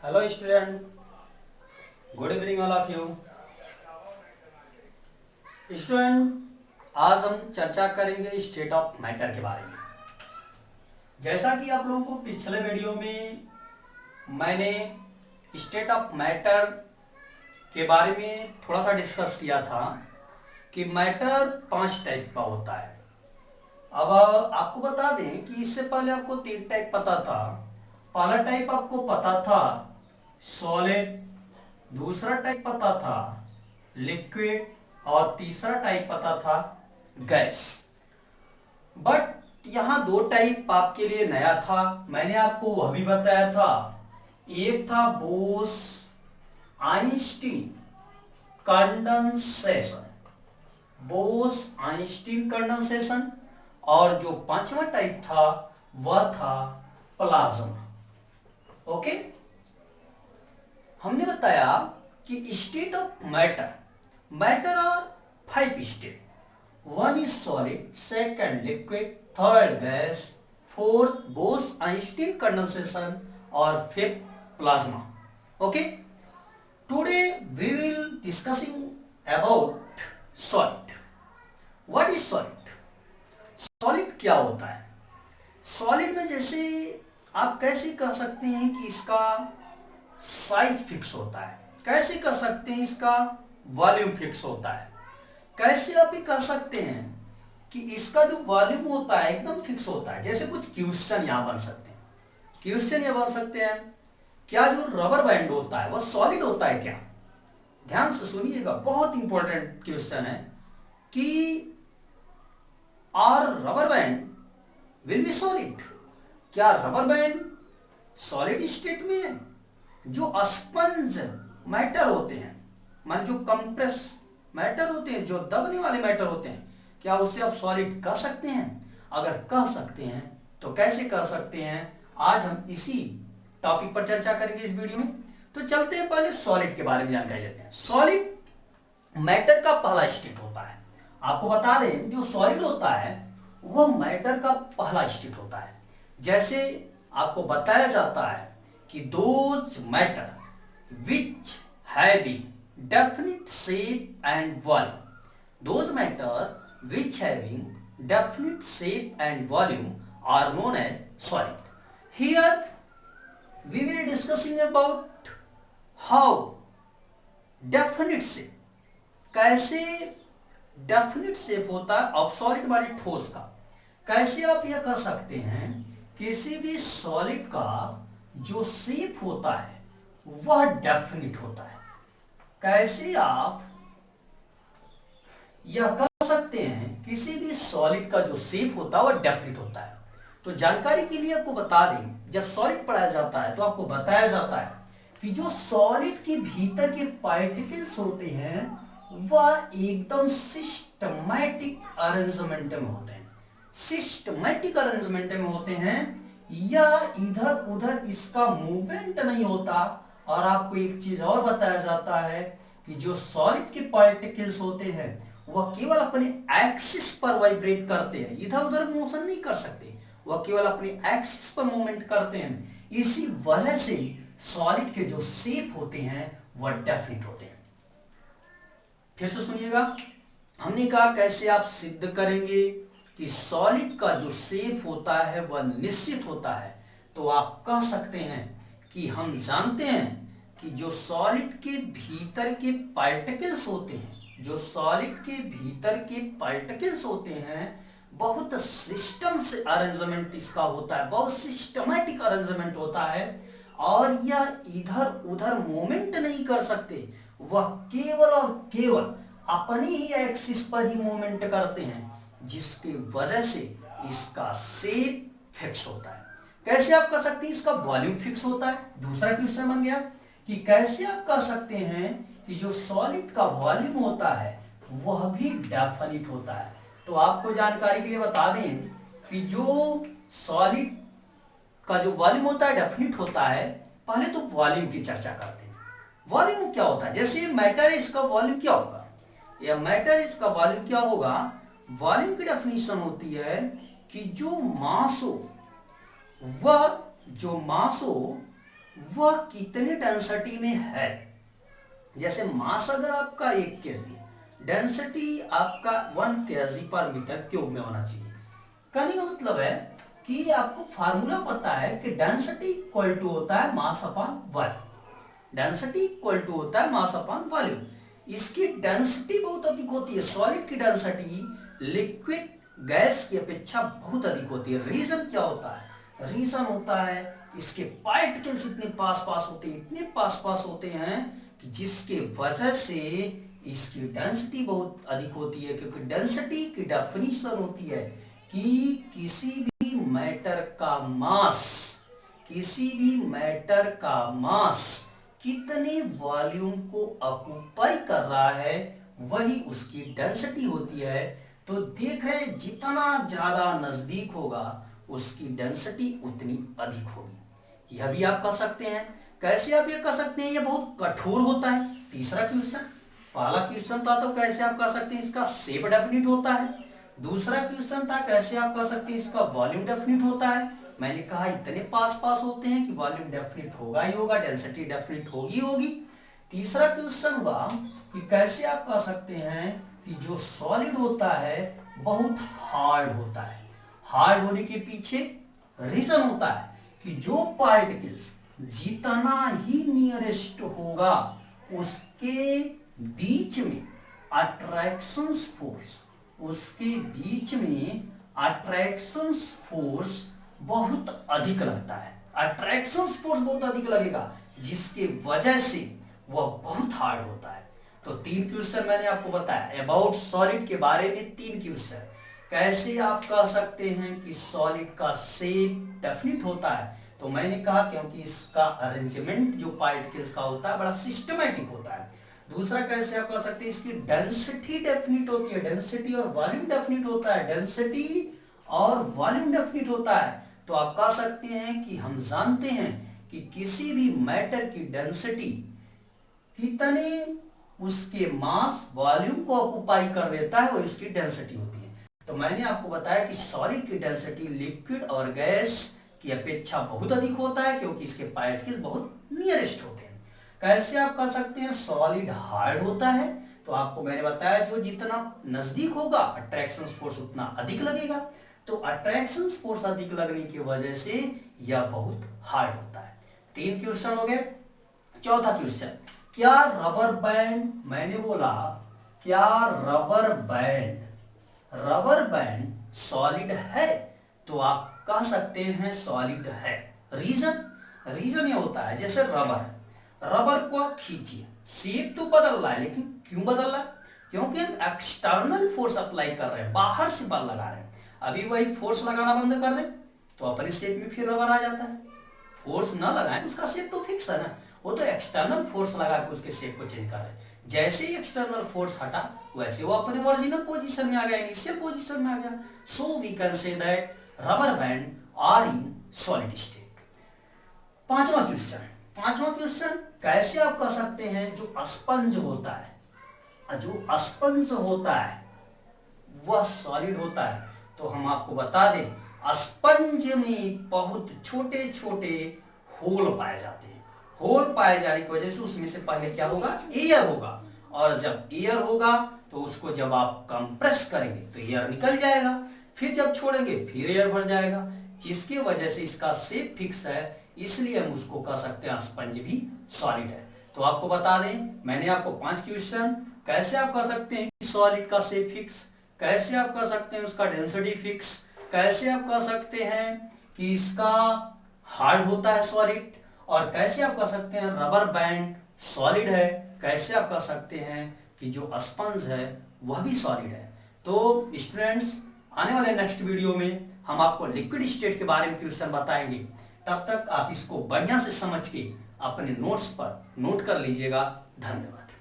Hello student, good evening all of you. Student, आज हम चर्चा करेंगे स्टेट ऑफ मैटर के बारे में। जैसा कि आप लोगों को पिछले वीडियो में मैंने स्टेट ऑफ मैटर के बारे में थोड़ा सा डिस्कस किया था कि मैटर 5 टाइप का होता है। अब आपको बता दें कि इससे पहले आपको 3 टाइप पता था। पहला टाइप आपको पता था सॉलिड, दूसरा टाइप पता था लिक्विड और तीसरा टाइप पता था गैस। बट यहां 2 टाइप आपके लिए नया था, मैंने आपको वह भी बताया था। एक था Bose Einstein condensation, Bose Einstein condensation, और जो 5वां टाइप था वह था प्लाज्मा। ओके, हमने बताया कि state of matter, matter are 5 state. 1 is solid, second liquid, third gas, fourth Bose Einstein condensation और 5th plasma. Okay, today we will discussing about solid. What is solid? Solid क्या होता है? सॉलिड में जैसे आप कैसे कह सकते हैं कि इसका साइज फिक्स होता है, कैसे कह सकते हैं इसका वॉल्यूम फिक्स होता है, कैसे आप ये कह सकते हैं कि इसका जो वॉल्यूम होता है एकदम फिक्स होता है। जैसे कुछ क्वेश्चन यहां बन सकते हैं, क्वेश्चन ये बन सकते हैं, क्या जो रबर बैंड होता है वह सॉलिड होता है क्या? ध्यान से सुनिएगा, बहुत इंपॉर्टेंट क्वेश्चन है कि are rubber band will be solid? क्या रबर बैंड सॉलिड स्टेट में है? जो स्पंज मैटर होते हैं, मान जो कंप्रेस मैटर होते हैं, जो दबने वाले मैटर होते हैं, क्या उससे आप सॉलिड कह सकते हैं? अगर कह सकते हैं तो कैसे कह सकते हैं, आज हम इसी टॉपिक पर चर्चा करेंगे इस वीडियो में। तो चलते हैं, पहले सॉलिड के बारे में जानकारी लेते हैं। सॉलिड मैटर का पहला स्टेट होता है। आपको बता दें, जो सॉलिड होता है वह मैटर का पहला स्टेट होता है। जैसे आपको बताया जाता है कि those matter which having definite shape and volume, those matter which having definite shape and volume are known as solid. Here we will discussing about how definite shape, कैसे डेफिनिट शेप होता है ऑफ सॉलिड वाली ठोस का। कैसे आप यह कह सकते हैं किसी भी सॉलिड का जो शेप होता है वह डेफिनिट होता है। कैसे आप यह कह सकते हैं किसी भी सॉलिड का जो शेप होता है वह डेफिनिट होता है? तो जानकारी के लिए आपको बता दें, जब सॉलिड पढ़ाया जाता है तो आपको बताया जाता है कि जो सॉलिड के भीतर के पार्टिकल्स होते हैं वह एकदम सिस्टमैटिक अरेंजमेंट में होते हैं, सिस्टमैटिक अरेंजमेंट में होते हैं, या इधर उधर इसका मूवमेंट नहीं होता। और आपको एक चीज और बताया जाता है कि जो सॉलिड के पार्टिकल्स होते हैं वह केवल अपने एक्सिस पर वाइब्रेट करते हैं, इधर उधर मोशन नहीं कर सकते, वह केवल अपने एक्सिस पर मूवमेंट करते हैं। इसी वजह से सॉलिड के जो शेप होते हैं वह डेफिनिट होते हैं। फिर से सुनिएगा, हमने कहा कैसे आप सिद्ध करेंगे कि सॉलिड का जो शेप होता है वह निश्चित होता है। तो आप कह सकते हैं कि हम जानते हैं कि जो सॉलिड के भीतर के पार्टिकल्स होते हैं, जो सॉलिड के भीतर के पार्टिकल्स होते हैं, बहुत सिस्टम से अरेंजमेंट इसका होता है, बहुत सिस्टमैटिक अरेंजमेंट होता है, और यह इधर उधर मूवमेंट नहीं कर सकते, वह केवल और केवल अपनी ही एक्सिस पर ही मूवमेंट करते हैं, जिसकी वजह से इसका शेप फिक्स होता है। कैसे आप कह सकते हैं इसका वॉल्यूम फिक्स होता है? दूसरा क्वेश्चन बन गया कि कैसे आप कह सकते हैं कि जो सॉलिड का वॉल्यूम होता है वह भी डेफिनिट होता है? तो आपको जानकारी के लिए बता दें कि जो सॉलिड का जो वॉल्यूम होता है डेफिनिट होता है। पहले तो वॉल्यूम की चर्चा करते हैं। वॉल्यूम क्या होता है? जैसे मैटर है, इसका वॉल्यूम क्या होगा? या मैटर इसका वॉल्यूम क्या होगा? वॉल्यूम की डेफिनेशन होती है कि जो मास हो, वह जो मास हो वह कितने डेंसिटी में है। जैसे मास अगर आपका 1 kg है, डेंसिटी आपका 1 kg पर मीटर क्यूब में होना चाहिए। कहने का मतलब है कि आपको फार्मूला पता है कि डेंसिटी इक्वल टू होता है mass upon volume. Density equal to होता है मास अपॉन वॉल्यूम। इसकी डेंसिटी बहुत अधिक होती है, सॉलिड की डेंसिटी लिक्विड गैस की अपेक्षा बहुत अधिक होती है। रीजन क्या होता है? रीजन होता है इसके पार्टिकल्स इतने पास पास होते हैं, इतने पास पास होते हैं कि जिसके वजह से इसकी डेंसिटी बहुत अधिक होती है। क्योंकि डेंसिटी की डेफिनेशन होती है कि किसी भी मैटर का मास, किसी भी मैटर का मास कितने वॉल्यूम को ऑक्युपाई कर रहा है, वही उसकी डेंसिटी होती है। तो देख रहे हैं जितना ज्यादा नजदीक होगा उसकी डेंसिटी उतनी अधिक होगी। यह भी आप कह सकते हैं। कैसे आप ये कह सकते हैं? ये बहुत कठोर होता है। तीसरा क्वेश्चन, पहला क्वेश्चन था तो कैसे आप कह सकते हैं इसका शेप डेफिनिट होता है। दूसरा क्वेश्चन था कैसे आप कह सकते हैं इसका वॉल्यूम डेफिनिट होता है। मैंने कहा इतने पास पास होते हैं कि वॉल्यूम डेफिनिट होगा ही होगा, डेंसिटी डेफिनिट होगी होगी। तीसरा क्वेश्चन हुआ कि कैसे आप कह सकते हैं कि जो सॉलिड होता है बहुत हार्ड होता है। हार्ड होने के पीछे रीजन होता है कि जो पार्टिकल्स जितना ही नियरेस्ट होगा उसके बीच में अट्रैक्शन फोर्स, उसके बीच में अट्रैक्शन फोर्स बहुत अधिक लगता है। अट्रैक्शन फोर्स बहुत अधिक लगेगा जिसके वजह से वह बहुत हार्ड होता है। तो 3 क्वेश्चन मैंने आपको बताया अबाउट सॉलिड के बारे में। 3 क्वेश्चन कैसे आप कह सकते हैं कि सॉलिड का शेप डेफिनिट होता है। तो मैंने कहा क्योंकि इसका अरेंजमेंट जो पार्टिकल्स का होता है बड़ा सिस्टमैटिक होता है। दूसरा कैसे आप कह सकते हैं इसकी डेंसिटी डेफिनिट होती है। डेंसिटी और वॉल्यूम डेफिनिट होता है। डेंसिटी और वॉल्यूम डेफिनिट होता है। तो आप कह सकते हैं कि हम जानते हैं कि किसी भी मैटर की डेंसिटी कितने उसके मास वॉल्यूम को ऑक्युपाई कर लेता है, वो उसकी डेंसिटी होती है। तो मैंने आपको बताया कि सॉलिड की डेंसिटी लिक्विड और गैस की अपेक्षा बहुत अधिक होता है क्योंकि इसके पार्टिकल्स बहुत नियरेस्ट होते हैं। कैसे आप कह सकते हैं सॉलिड हार्ड होता है। तो आपको मैंने बताया जो जितना नजदीक होगा अट्रैक्शन फोर्स उतना अधिक लगेगा। तो अट्रैक्शन फोर्स अधिक लगने की वजह से यह बहुत हार्ड होता है। 3 क्वेश्चन हो गए। चौथा क्वेश्चन, क्या रबर बैंड, मैंने बोला क्या रबर बैंड सॉलिड है। तो आप कह सकते हैं सॉलिड है। रीजन ये होता है जैसे रबर को आप खींचिए, शेप तो बदल रहा है लेकिन क्यों बदल रहा है? क्योंकि हम एक्सटर्नल फोर्स अप्लाई कर रहे हैं, बाहर से बल लगा रहे हैं। अभी वही फोर्स लगाना बंद कर दें तो अपने शेप में फिर रबर आ जाता है। फोर्स ना लगाएं उसका शेप तो फिक्स है ना, वो तो एक्सटर्नल फोर्स लगा के उसके शेप को चेंज कर रहे हैं। जैसे ही एक्सटर्नल फोर्स हटा वैसे वो अपने ओरिजिनल पोजीशन में आ गया, इनिशियल पोजीशन में आ गया। So we can say that rubber band are in solid state. पांचवा क्वेश्चन कैसे आप कह सकते हैं जो स्पंज होता है, वह सॉलिड होता है। तो हम आपको बता दें स्पंज में बहुत छोटे छोटे होल पाए जाते हैं। होल पाए जाने की वजह से उसमें से पहले क्या होगा, एयर होगा। और जब एयर होगा तो उसको जब आप कंप्रेस करेंगे तो एयर निकल जाएगा, फिर जब छोड़ेंगे फिर एयर भर जाएगा, जिसकी वजह से इसका शेप फिक्स है। इसलिए हम उसको कह सकते हैं स्पंज भी सॉलिड है। तो आपको बता दें मैंने आपको 5 क्वेश्चन, कैसे आप कह सकते हैं कि सॉलिड का शेप फिक्स, कैसे आप कह सकते हैं उसका डेंसिटी फिक्स, कैसे आप कह सकते हैं कि इसका हार्ड होता है सॉलिड, और कैसे आप कह सकते हैं रबर बैंड सॉलिड है, कैसे आप कह सकते हैं कि जो स्पंज है वह भी सॉलिड है। तो स्टूडेंट्स आने वाले नेक्स्ट वीडियो में हम आपको लिक्विड स्टेट के बारे में क्वेश्चन बताएंगे। तब तक आप इसको बढ़िया से समझ के अपने नोट्स पर नोट कर लीजिएगा। धन्यवाद।